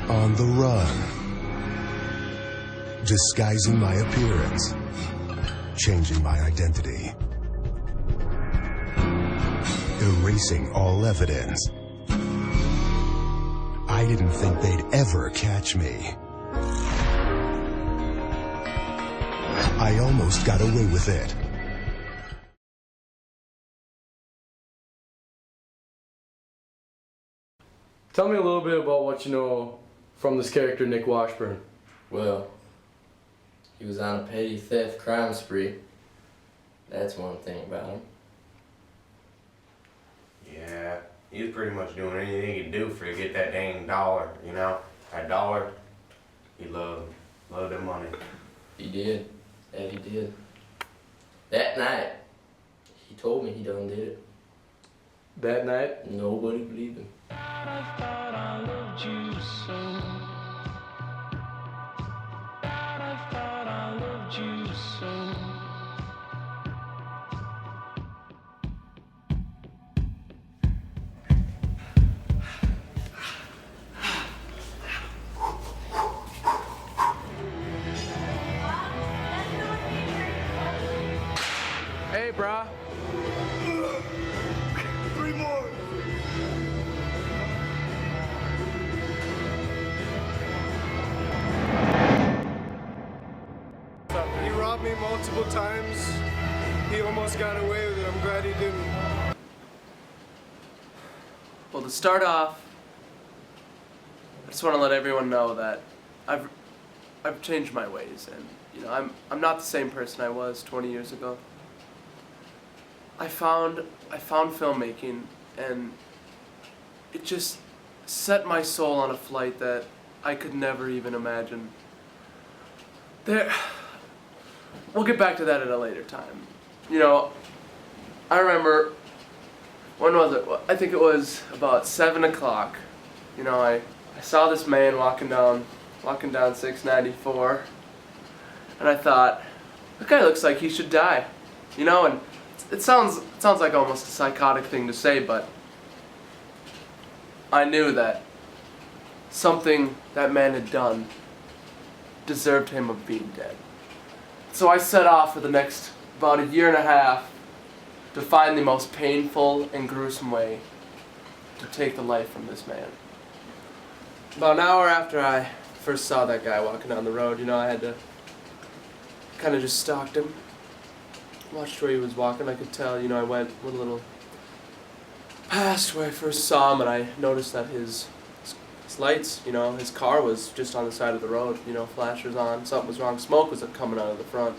On the run. Disguising my appearance. Changing my identity. Erasing all evidence. I didn't think they'd ever catch me. I almost got away with it. Tell me a little bit about what you know from this character, Nick Washburn. Well, he was on a petty theft crime spree. That's one thing about him. Yeah, he was pretty much doing anything he could do for to get that dang dollar, you know? That dollar, he loved that money. He did. That he did. That night, he told me he done did it. That night? Nobody believed him. I thought I loved you so. I thought I loved you so. Hey, brah. 3 more. He robbed me multiple times. He almost got away with it. I'm glad he didn't. Well, to start off, I just want to let everyone know that I've changed my ways, and I'm not the same person I was 20 years ago. I found filmmaking, and it just set my soul on a flight that I could never even imagine. We'll get back to that at a later time. I remember, when was it? I think it was about 7 o'clock. I saw this man walking down 694, and I thought, that guy looks like he should die. And it sounds like almost a psychotic thing to say, but I knew that something that man had done deserved him of being dead. So I set off for the next about a year and a half to find the most painful and gruesome way to take the life from this man. About an hour after I first saw that guy walking down the road, I had to kind of just stalked him, watched where he was walking. I could tell, I went a little past where I first saw him, and I noticed that his lights, his car was just on the side of the road, flashers on, something was wrong, smoke was coming out of the front.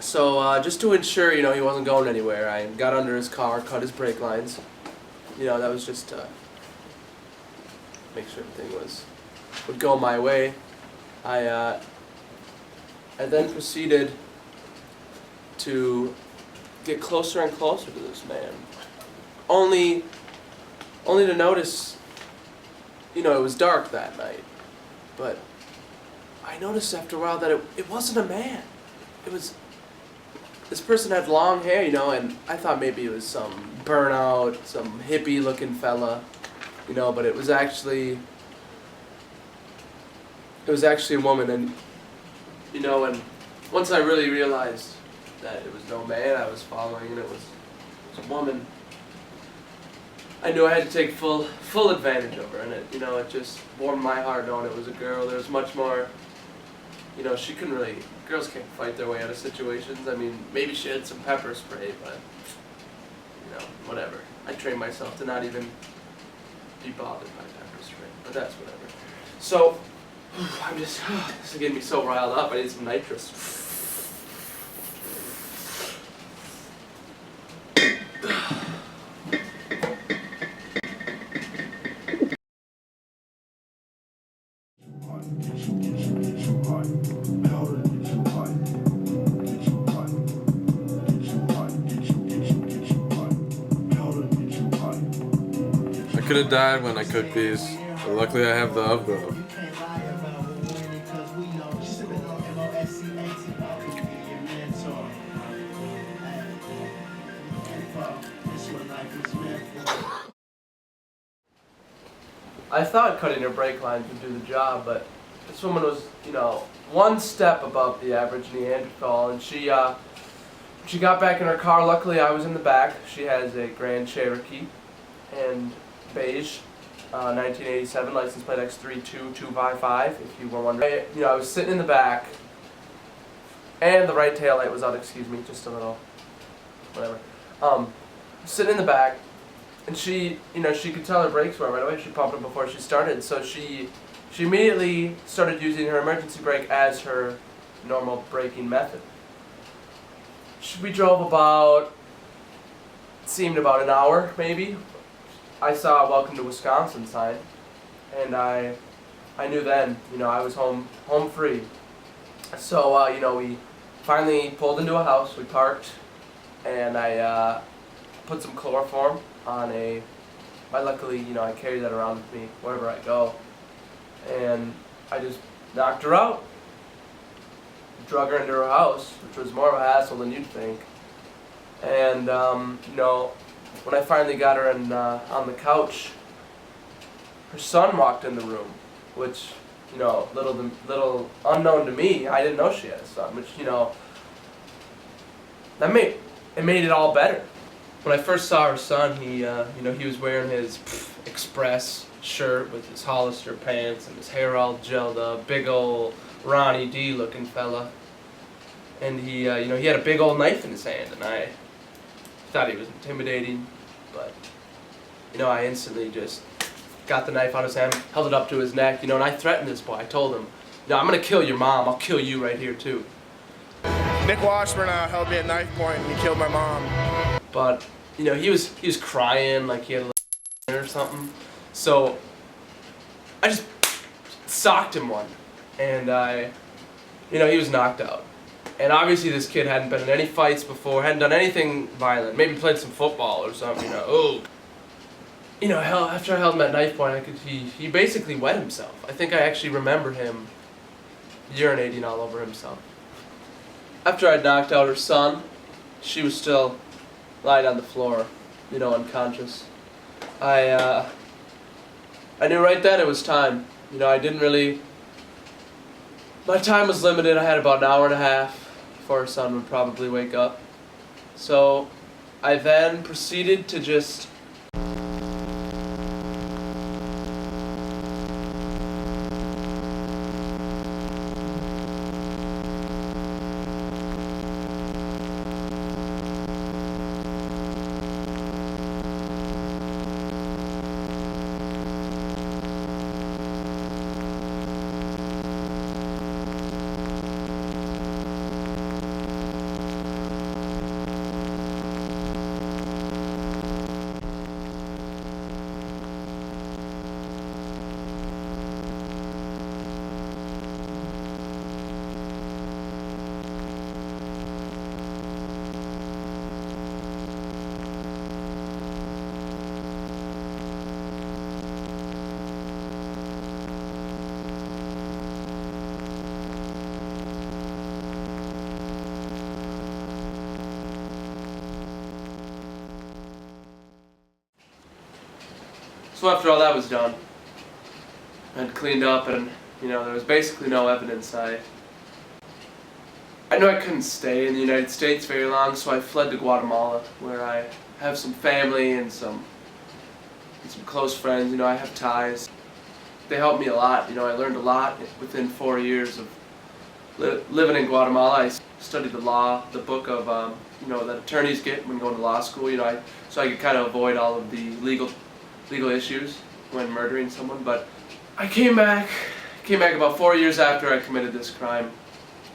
So just to ensure, he wasn't going anywhere, I got under his car, cut his brake lines. That was just to make sure everything would go my way. I then proceeded to get closer and closer to this man, only to notice, it was dark that night, but I noticed after a while that it wasn't a man. This person had long hair, and I thought maybe it was some burnout, some hippie-looking fella, but it was actually a woman, and and once I really realized that it was no man I was following, and it was a woman, I knew I had to take full advantage of her, and it just warmed my heart knowing it was a girl. There was much more, she couldn't really, girls can't fight their way out of situations. I mean, maybe she had some pepper spray, but, whatever. I trained myself to not even be bothered by pepper spray, but that's whatever. So, this is getting me so riled up, I need some nitrous. I could have died when I cooked these, but luckily I have the oven. I thought cutting her brake lines would do the job, but this woman was, you know, one step above the average Neanderthal, and she got back in her car. Luckily, I was in the back. She has a Grand Cherokee, and beige, 1987, license plate X32255, if you were wondering. I was sitting in the back, and the right tail light was out, excuse me, just a little, whatever. Sitting in the back, and she could tell her brakes were right away. She pumped them before she started, so she immediately started using her emergency brake as her normal braking method. We drove about an hour, maybe. I saw a "Welcome to Wisconsin" sign, and I knew then, I was home free. So, we finally pulled into a house. We parked, and I put some chloroform on luckily, I carry that around with me wherever I go, and I just knocked her out. Drug her into her house, which was more of a hassle than you'd think. And when I finally got her on the couch, her son walked in the room, which little unknown to me, I didn't know she had a son, which it made it all better. When I first saw her son, he was wearing his Express shirt with his Hollister pants and his hair all gelled up, big old Ronnie D looking fella. And he had a big old knife in his hand, and I thought he was intimidating, but I instantly just got the knife out of his hand, held it up to his neck, and I threatened this boy. I told him, I'm gonna kill your mom. I'll kill you right here too. Nick Washburn held me at knife point and he killed my mom. But he was crying like he had a or something. So I just socked him one, and he was knocked out. And obviously this kid hadn't been in any fights before, hadn't done anything violent, maybe played some football or something, after I held him at knife point, he basically wet himself. I think I actually remember him urinating all over himself. After I'd knocked out her son, she was still lying on the floor, unconscious. I knew right then it was time. My time was limited. I had about an hour and a half before her son would probably wake up. So I then proceeded to just So after all that was done, I'd cleaned up, and there was basically no evidence. I knew I couldn't stay in the United States very long, so I fled to Guatemala, where I have some family and some close friends. I have ties. They helped me a lot. I learned a lot within 4 years of living in Guatemala. I studied the law, the book of that attorneys get when going to law school. So I could kind of avoid all of the legal issues when murdering someone. But I came back about 4 years after I committed this crime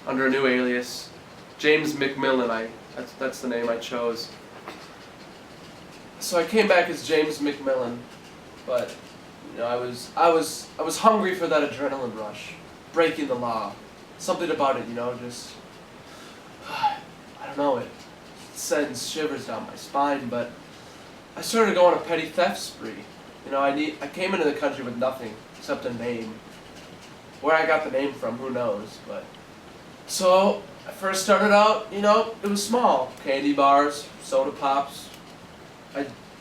under a new alias, James McMillan. That's the name I chose. So I came back as James McMillan, but I was hungry for that adrenaline rush, breaking the law, something about it, just I don't know, it sends shivers down my spine. But I started to go on a petty theft spree. I came into the country with nothing except a name. Where I got the name from, who knows, but so I first started out, it was small. Candy bars, soda pops.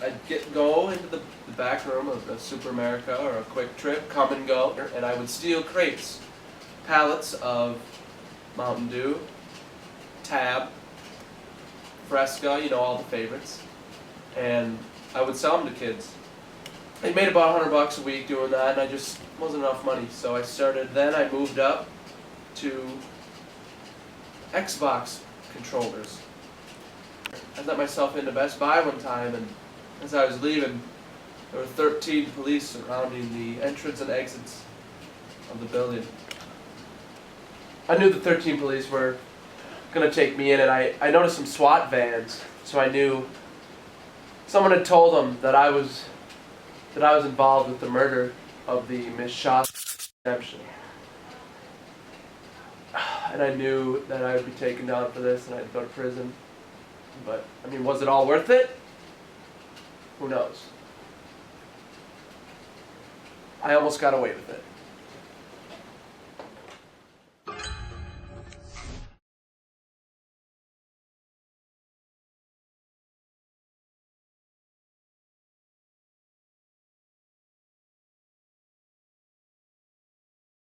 I'd go into the back room of a Super America or a Quick Trip, come and go, and I would steal crates, pallets of Mountain Dew, Tab, Fresca, you know, all the favorites, and I would sell them to kids. I made about $100 a week doing that, and I just wasn't enough money, so I moved up to Xbox controllers. I let myself into Best Buy one time, and as I was leaving, there were 13 police surrounding the entrance and exits of the building. I knew the 13 police were gonna take me in, and I noticed some SWAT vans, so I knew someone had told them that I was involved with the murder of the Miss Shaw's redemption. And I knew that I would be taken down for this and I'd go to prison. But, I mean, was it all worth it? Who knows? I almost got away with it.